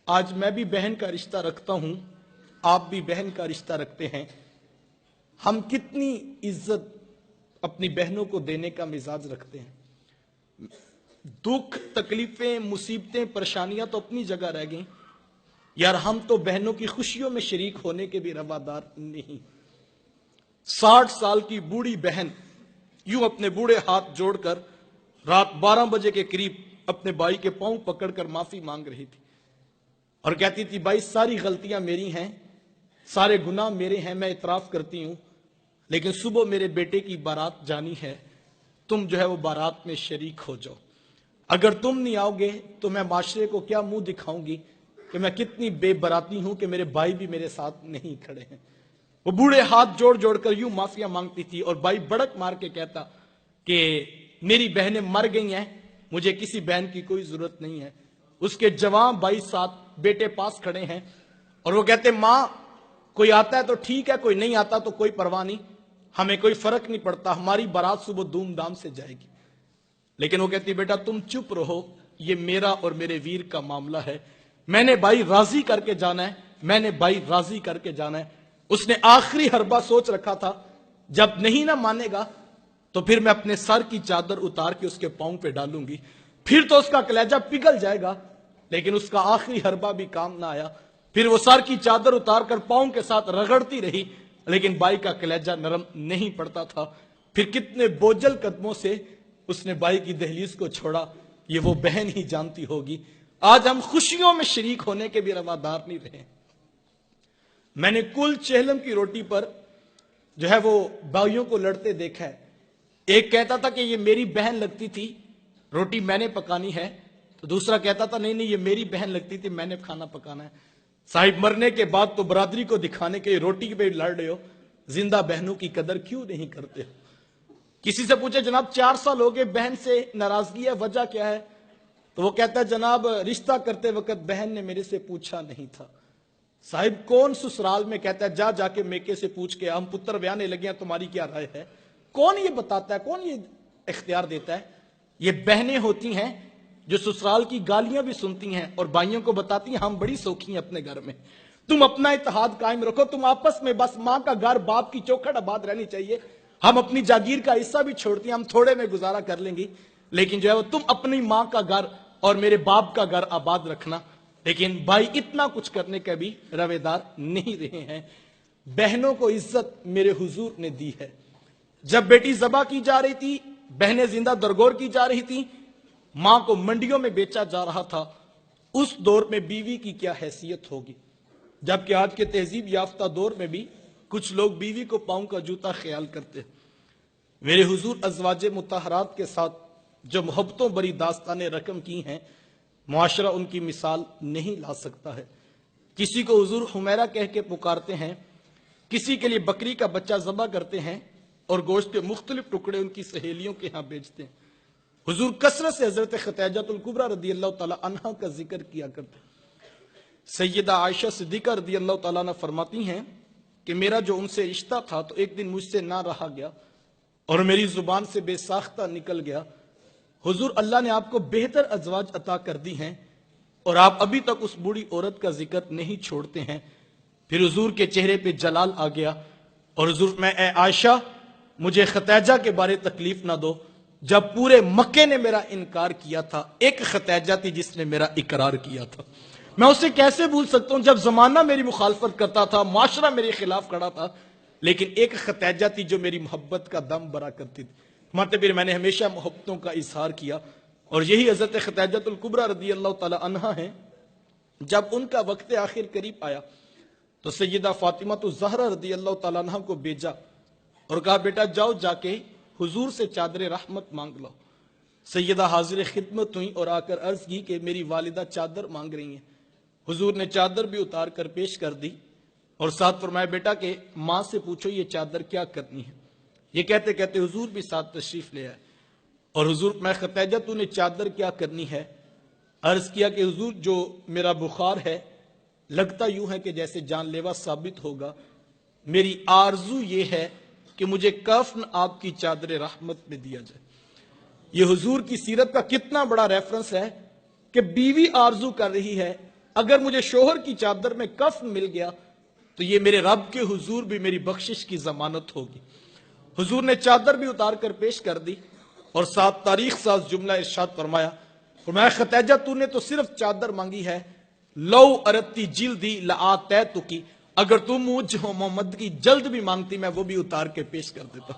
آج میں بھی بہن کا رشتہ رکھتا ہوں، آپ بھی بہن کا رشتہ رکھتے ہیں۔ ہم کتنی عزت اپنی بہنوں کو دینے کا مزاج رکھتے ہیں۔ دکھ، تکلیفیں، مصیبتیں، پریشانیاں تو اپنی جگہ رہ گئیں، یار ہم تو بہنوں کی خوشیوں میں شریک ہونے کے بھی روادار نہیں۔ 60 سال کی بوڑھی بہن یوں اپنے بوڑھے ہاتھ جوڑ کر رات 12 بجے کے قریب اپنے بھائی کے پاؤں پکڑ کر معافی مانگ رہی تھی اور کہتی تھی بھائی ساری غلطیاں میری ہیں، سارے گناہ میرے ہیں، میں اعتراف کرتی ہوں، لیکن صبح میرے بیٹے کی بارات جانی ہے، تم جو ہے وہ بارات میں شریک ہو جاؤ۔ اگر تم نہیں آؤ گے تو میں معاشرے کو کیا منہ دکھاؤں گی کہ میں کتنی بے براتی ہوں کہ میرے بھائی بھی میرے ساتھ نہیں کھڑے ہیں۔ وہ بوڑھے ہاتھ جوڑ جوڑ کر یوں معافیاں مانگتی تھی اور بھائی بڑک مار کے کہتا کہ میری بہنیں مر گئی ہیں، مجھے کسی بہن کی کوئی ضرورت نہیں ہے۔ اس کے جوان بھائی ساتھ بیٹے پاس کھڑے ہیں اور وہ کہتے ماں کوئی آتا ہے تو ٹھیک ہے، کوئی نہیں آتا تو کوئی پرواہ نہیں، ہمیں کوئی فرق نہیں پڑتا، ہماری بارات صبح دھوم دھام سے جائے گی۔ لیکن وہ کہتی بیٹا تم چپ رہو، یہ میرا اور میرے ویر کا معاملہ ہے، میں نے بھائی راضی کر کے جانا ہے، میں نے بھائی راضی کر کے جانا ہے۔ اس نے آخری حربہ سوچ رکھا تھا جب نہیں نہ مانے گا تو پھر میں اپنے سر کی چادر اتار کے اس کے پاؤں پہ ڈالوں گی، پھر تو اس کا کلیجہ پگھل جائے گا۔ لیکن اس کا آخری حربہ بھی کام نہ آیا، پھر وہ سر کی چادر اتار کر پاؤں کے ساتھ رگڑتی رہی، لیکن بھائی کا کلیجہ نرم نہیں پڑتا تھا۔ پھر کتنے بوجھل قدموں سے اس نے بھائی کی دہلیز کو چھوڑا، یہ وہ بہن ہی جانتی ہوگی۔ آج ہم خوشیوں میں شریک ہونے کے بھی روادار نہیں رہے۔ میں نے کل چہلم کی روٹی پر جو ہے وہ بھائیوں کو لڑتے دیکھا ہے۔ ایک کہتا تھا کہ یہ میری بہن لگتی تھی، روٹی میں نے پکانی ہے، تو دوسرا کہتا تھا نہیں یہ میری بہن لگتی تھی، میں نے کھانا پکانا ہے۔ صاحب مرنے کے بعد تو برادری کو دکھانے کے روٹی پہ لڑ رہے ہو، زندہ بہنوں کی قدر کیوں نہیں کرتے ہو؟ کسی سے پوچھے جناب 4 سال ہو گئے بہن سے ناراضگی ہے، وجہ کیا ہے؟ تو وہ کہتا ہے جناب رشتہ کرتے وقت بہن نے میرے سے پوچھا نہیں تھا۔ صاحب کون سسرال میں کہتا ہے جا کے میکے سے پوچھ کے ہم پتر بیانے لگے ہیں، تمہاری کیا رائے ہے؟ کون یہ بتاتا ہے، کون یہ اختیار دیتا ہے؟ یہ بہنیں ہوتی ہیں جو سسرال کی گالیاں بھی سنتی ہیں اور بھائیوں کو بتاتی ہیں ہم بڑی سوکھی ہیں اپنے گھر میں، تم اپنا اتحاد قائم رکھو، تم آپس میں بس ماں کا گھر باپ کی چوکھٹ آباد رہنی چاہیے، ہم اپنی جاگیر کا حصہ بھی چھوڑتی ہیں، ہم تھوڑے میں گزارا کر لیں گی، لیکن جو ہے وہ تم اپنی ماں کا گھر اور میرے باپ کا گھر آباد رکھنا۔ لیکن بھائی اتنا کچھ کرنے کا بھی رویدار نہیں رہے ہیں۔ بہنوں کو عزت میرے حضور نے دی ہے۔ جب بیٹی ذبح کی جا رہی تھی، بہنیں زندہ درگور کی جا رہی تھی، ماں کو منڈیوں میں بیچا جا رہا تھا، اس دور میں بیوی کی کیا حیثیت ہوگی؟ جبکہ آج کے تہذیب یافتہ دور میں بھی کچھ لوگ بیوی کو پاؤں کا جوتا خیال کرتے ہیں۔ میرے حضور ازواج مطہرات کے ساتھ جو محبتوں بری داستانیں رقم کی ہیں، معاشرہ ان کی مثال نہیں لا سکتا ہے۔ کسی کو حضور حمیرہ کہہ کے پکارتے ہیں، کسی کے لیے بکری کا بچہ ذبح کرتے ہیں اور گوشت کے مختلف ٹکڑے ان کی سہیلیوں کے ہاں بیچتے ہیں۔ حضور کثرت سے حضرت خدیجہ الکبریٰ رضی اللہ تعالی عنہا کا ذکر کیا کرتے ہیں۔ سیدہ عائشہ صدیقہ رضی اللہ تعالیٰ عنہ فرماتی ہیں کہ میرا جو ان سے رشتہ تھا تو ایک دن مجھ سے نہ رہا گیا اور میری زبان سے بے ساختہ نکل گیا، حضور اللہ نے آپ کو بہتر ازواج عطا کر دی ہیں اور آپ ابھی تک اس بوڑھی عورت کا ذکر نہیں چھوڑتے ہیں۔ پھر حضور کے چہرے پہ جلال آ گیا اور حضور میں اے عائشہ مجھے خدیجہ کے بارے تکلیف نہ دو، جب پورے مکے نے میرا انکار کیا تھا ایک خدیجہ تھی جس نے میرا اقرار کیا تھا، میں اسے کیسے بھول سکتا ہوں؟ جب زمانہ میری مخالفت کرتا تھا، معاشرہ میرے خلاف کھڑا تھا، لیکن ایک خدیجہ تھی جو میری محبت کا دم برا کرتی تھی۔ ماتے پھر میں نے ہمیشہ محبتوں کا اظہار کیا اور یہی حضرت خدیجہ الکبریٰ رضی اللہ تعالی عنہا ہیں۔ جب ان کا وقت آخر قریب آیا تو سیدہ فاطمہ الزہرا رضی اللہ تعالیٰ عنہ کو بھیجا اور کہا بیٹا جاؤ جا کے حضور سے چادر رحمت مانگ لو۔ سیدہ حاضر خدمت ہوئی اور آ کر عرض کی کہ میری والدہ چادر مانگ رہی ہیں۔ حضور نے چادر بھی اتار کر پیش کر دی اور ساتھ فرمایا بیٹا کہ ماں سے پوچھو یہ چادر کیا کرنی ہے۔ یہ کہتے کہتے حضور بھی ساتھ تشریف لے آئے اور حضور میں خدیجہ تو نے چادر کیا کرنی ہے؟ عرض کیا کہ حضور جو میرا بخار ہے لگتا یوں ہے کہ جیسے جان لیوا ثابت ہوگا، میری آرزو یہ ہے کہ مجھے کفن آپ کی چادر رحمت میں دیا جائے۔ یہ حضور کی سیرت کا کتنا بڑا ریفرنس ہے کہ بیوی آرزو کر رہی ہے اگر مجھے شوہر کی چادر میں کفن مل گیا تو یہ میرے رب کے حضور بھی میری بخشش کی ضمانت ہوگی۔ حضور نے چادر بھی اتار کر پیش کر دی اور ساتھ تاریخ ساز جملہ ارشاد فرمایا خدیجہ تو نے تو صرف چادر مانگی ہے، لو ارتی جلدی لآتیتکی، اگر تم مجھ محمد کی جلد بھی مانگتی میں وہ بھی اتار کے پیش کر دیتا۔